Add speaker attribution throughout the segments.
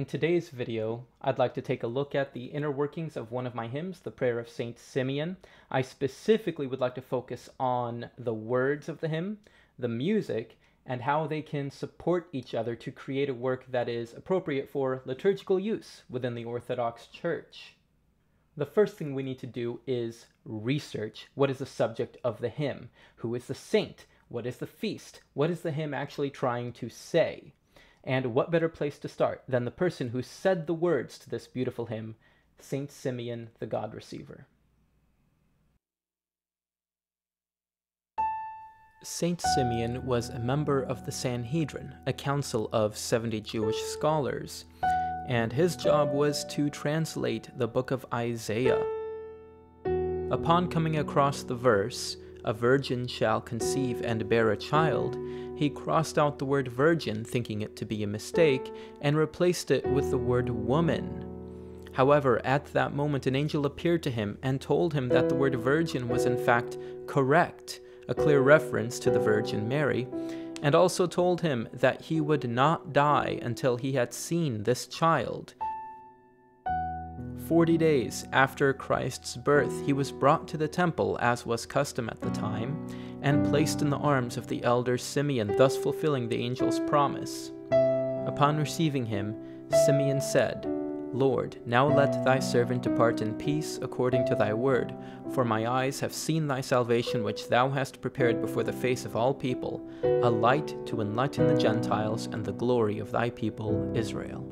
Speaker 1: In today's video, I'd like to take a look at the inner workings of one of my hymns, the Prayer of Saint Simeon. I specifically would like to focus on the words of the hymn, the music, and how they can support each other to create a work that is appropriate for liturgical use within the Orthodox Church. The first thing we need to do is research what is the subject of the hymn. Who is the saint? What is the feast? What is the hymn actually trying to say? And what better place to start than the person who said the words to this beautiful hymn, Saint Simeon, the God Receiver. Saint Simeon was a member of the Sanhedrin, a council of 70 Jewish scholars, and his job was to translate the book of Isaiah. Upon coming across the verse, "A virgin shall conceive and bear a child," he crossed out the word virgin, thinking it to be a mistake, and replaced it with the word woman. However, at that moment an angel appeared to him and told him that the word virgin was in fact correct, a clear reference to the Virgin Mary, and also told him that he would not die until he had seen this child. 40 days after Christ's birth, he was brought to the temple, as was custom at the time, and placed in the arms of the elder Simeon, thus fulfilling the angel's promise. Upon receiving him, Simeon said, "Lord, now let thy servant depart in peace according to thy word, for my eyes have seen thy salvation which thou hast prepared before the face of all people, a light to enlighten the Gentiles and the glory of thy people Israel."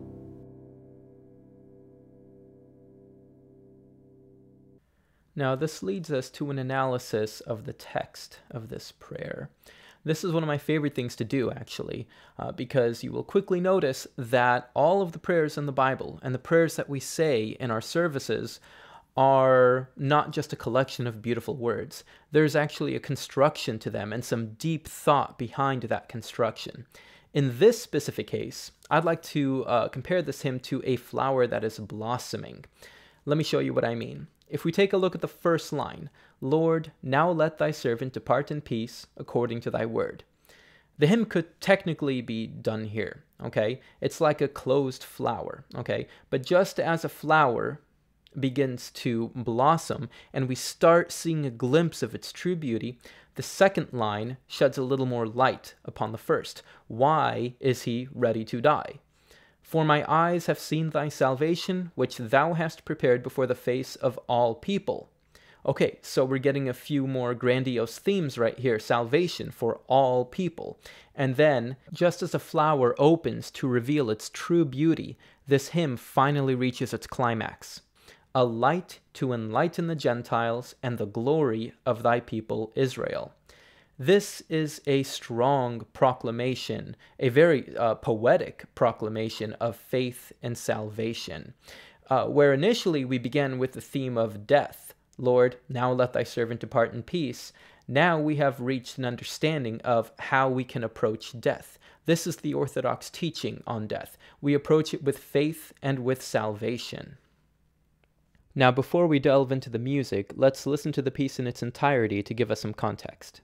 Speaker 1: Now, this leads us to an analysis of the text of this prayer. This is one of my favorite things to do, actually, because you will quickly notice that all of the prayers in the Bible and the prayers that we say in our services are not just a collection of beautiful words. There's actually a construction to them and some deep thought behind that construction. In this specific case, I'd like to compare this hymn to a flower that is blossoming. Let me show you what I mean. If we take a look at the first line, "Lord, now let thy servant depart in peace according to thy word." The hymn could technically be done here, okay? It's like a closed flower, okay? But just as a flower begins to blossom and we start seeing a glimpse of its true beauty, the second line sheds a little more light upon the first. Why is he ready to die? "For my eyes have seen thy salvation, which thou hast prepared before the face of all people." Okay, so we're getting a few more grandiose themes right here. Salvation for all people. And then, just as a flower opens to reveal its true beauty, this hymn finally reaches its climax. "A light to enlighten the Gentiles and the glory of thy people Israel." This is a strong proclamation, a very poetic proclamation of faith and salvation, where initially we began with the theme of death. "Lord, now let thy servant depart in peace." Now we have reached an understanding of how we can approach death. This is the Orthodox teaching on death. We approach it with faith and with salvation. Now, before we delve into the music, let's listen to the piece in its entirety to give us some context.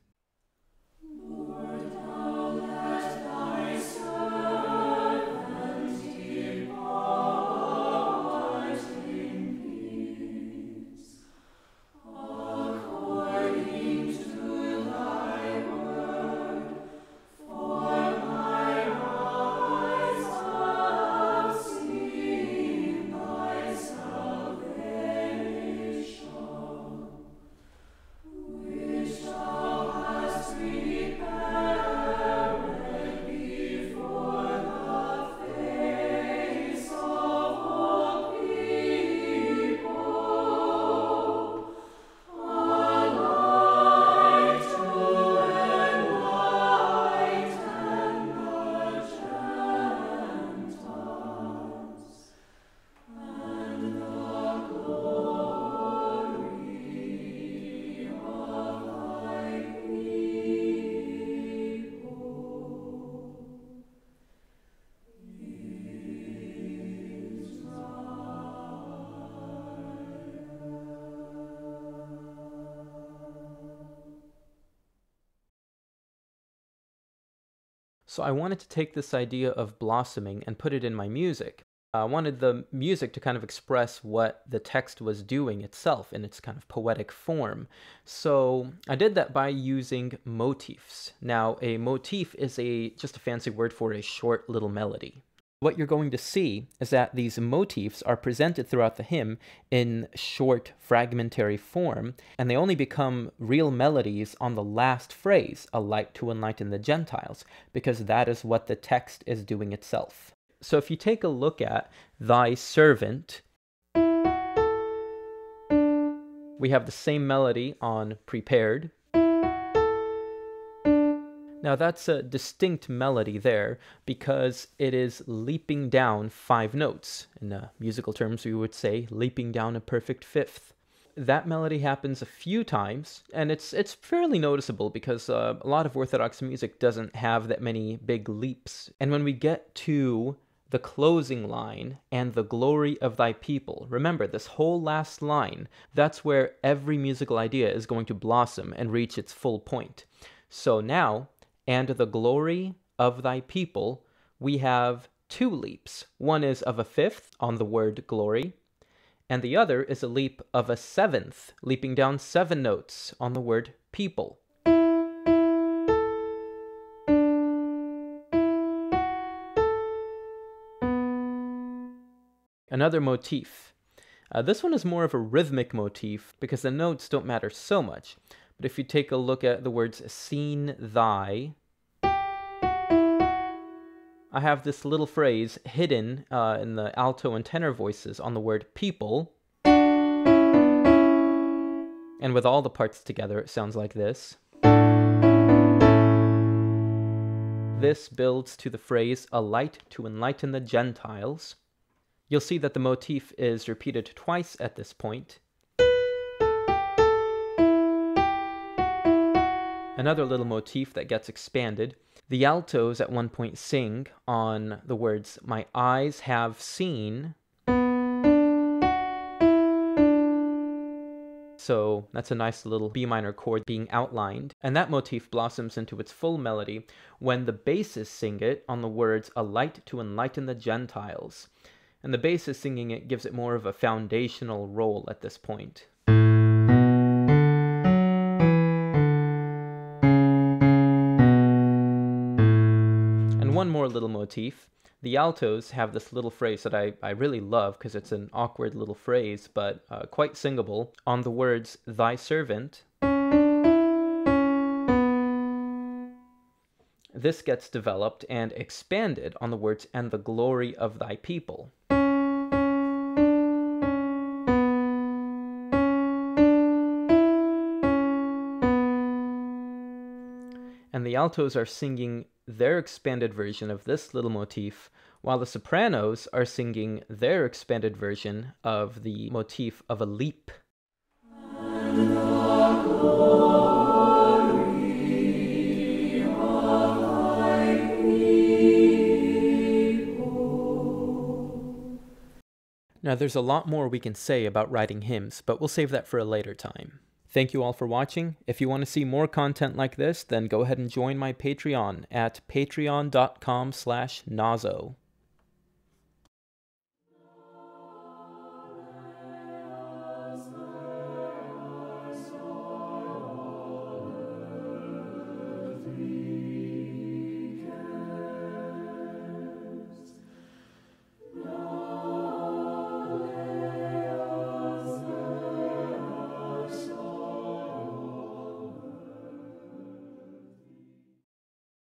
Speaker 1: So I wanted to take this idea of blossoming and put it in my music. I wanted the music to kind of express what the text was doing itself in its kind of poetic form. So I did that by using motifs. Now, a motif is just a fancy word for a short little melody. What you're going to see is that these motifs are presented throughout the hymn in short, fragmentary form, and they only become real melodies on the last phrase, a light to enlighten the Gentiles, because that is what the text is doing itself. So if you take a look at thy servant, we have the same melody on prepared. Now that's a distinct melody there because it is leaping down 5 notes. In musical terms, we would say leaping down a perfect fifth. That melody happens a few times, and it's fairly noticeable because a lot of Orthodox music doesn't have that many big leaps. And when we get to the closing line, and the glory of thy people. Remember, this whole last line, that's where every musical idea is going to blossom and reach its full point. So now, and the glory of thy people, we have 2 leaps. One is of a fifth on the word glory, and the other is a leap of a 7th, leaping down 7 notes on the word people. Another motif. This one is more of a rhythmic motif because the notes don't matter so much. But if you take a look at the words seen thy, I have this little phrase hidden in the alto and tenor voices on the word people. And with all the parts together, it sounds like this. This builds to the phrase a light to enlighten the Gentiles. You'll see that the motif is repeated twice at this point. Another little motif that gets expanded. The altos at one point sing on the words, my eyes have seen. So that's a nice little B minor chord being outlined. And that motif blossoms into its full melody when the basses sing it on the words, a light to enlighten the Gentiles. And the bass is singing it gives it more of a foundational role at this point. And one more little motif. The altos have this little phrase that I really love because it's an awkward little phrase, but quite singable, on the words, thy servant. This gets developed and expanded on the words, and the glory of thy people. And the altos are singing their expanded version of this little motif, while the sopranos are singing their expanded version of the motif of a leap. Now, there's a lot more we can say about writing hymns, but we'll save that for a later time. Thank you all for watching. If you want to see more content like this, then go ahead and join my Patreon at patreon.com/Nazo.